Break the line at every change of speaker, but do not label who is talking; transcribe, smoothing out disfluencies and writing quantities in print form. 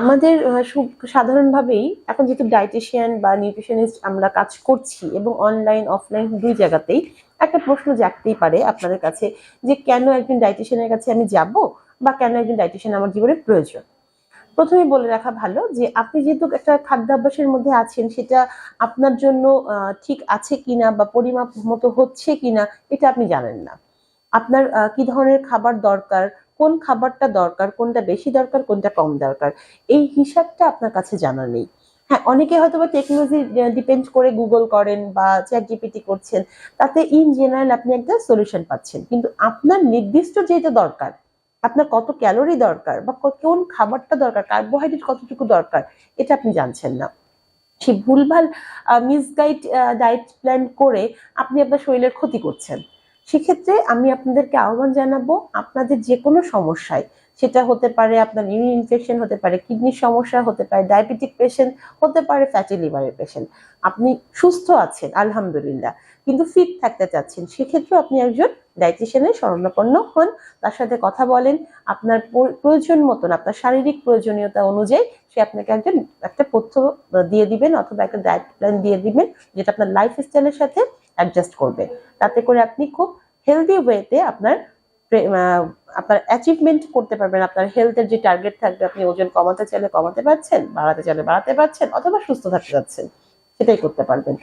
আমাদের সাধারণভাবেই এখন যেহেতু ডায়েটিশিয়ান বা নিউট্রিশনিস্ট আমরা কাজ করছি এবং অনলাইন অফলাইন দুই জায়গাতেই একটা প্রশ্ন জাগতেই পারে আপনাদের কাছে যে কেন একজন ডায়েটিশিয়ানের কাছে আমি যাব বা কেন একজন ডায়েটিশিয়ান আমার জীবনে প্রয়োজন। প্রথমে বলে রাখা ভালো যে আপনি যেহেতু একটা খাদ্যাভ্যাসের মধ্যে আছেন সেটা আপনার জন্য ঠিক আছে কিনা বা পরিমাপ মতো হচ্ছে কিনা এটা আপনি জানেন না। আপনার কি ধরনের খাবার দরকার, কোন খাবারটা দরকার, কোনটা বেশি দরকার, কোনটা কম দরকার, এই হিসাবটা আপনার কাছে জানা নেই। হ্যাঁ, অনেকে হয়তো বা টেকনোলজি ডিপেন্ড করে গুগল করেন বা চ্যাট জিপিটি করছেন, তাতে ইন জেনারেল আপনি একটা সলিউশন পাচ্ছেন, কিন্তু আপনার নির্দিষ্ট যেটা দরকার, আপনার কত ক্যালোরি দরকার বা কোন খাবারটা দরকার, কার্বোহাইড্রেট কতটুকু দরকার, এটা আপনি জানছেন না। সেই ভুলভাল মিসগাইড ডায়েট প্ল্যান করে আপনি আপনার শরীরের ক্ষতি করছেন। সেক্ষেত্রে আমি আপনাদেরকে আহ্বান জানাবো, আপনাদের যে কোনো সমস্যায়, সেটা হতে পারে আপনার ইউরিন ইনফেকশন, হতে পারে কিডনির সমস্যা, হতে পারে ডায়াবেটিক পেশেন্ট, হতে পারে ফ্যাটি লিভারের পেশেন্ট, আপনি সুস্থ আছেন আলহামদুলিল্লাহ কিন্তু ফিট থাকতে চাচ্ছেন, সেক্ষেত্রে আপনি একজন ডায়েটিশিয়ানের শরণাপন্ন হন, তার সাথে কথা বলেন, আপনার প্রয়োজন মতন আপনার শারীরিক প্রয়োজনীয়তা অনুযায়ী সে আপনাকে একটা পথ্য দিয়ে দিবেন অথবা একটা ডায়েট প্ল্যান দিয়ে দিবেন যেটা আপনার লাইফ স্টাইলের সাথে অ্যাডজাস্ট করবে। তাতে করে আপনি খুব হেলদি ওয়েতে আপনার অ্যাচিভমেন্ট করতে পারবেন। আপনার হেলথের যে টার্গেট থাকবে, আপনি ওজন কমাতে চাইলে কমাতে পারছেন, বাড়াতে চাইলে বাড়াতে পারছেন, অথবা সুস্থ থাকতে যাচ্ছেন, সেটাই করতে পারবেন।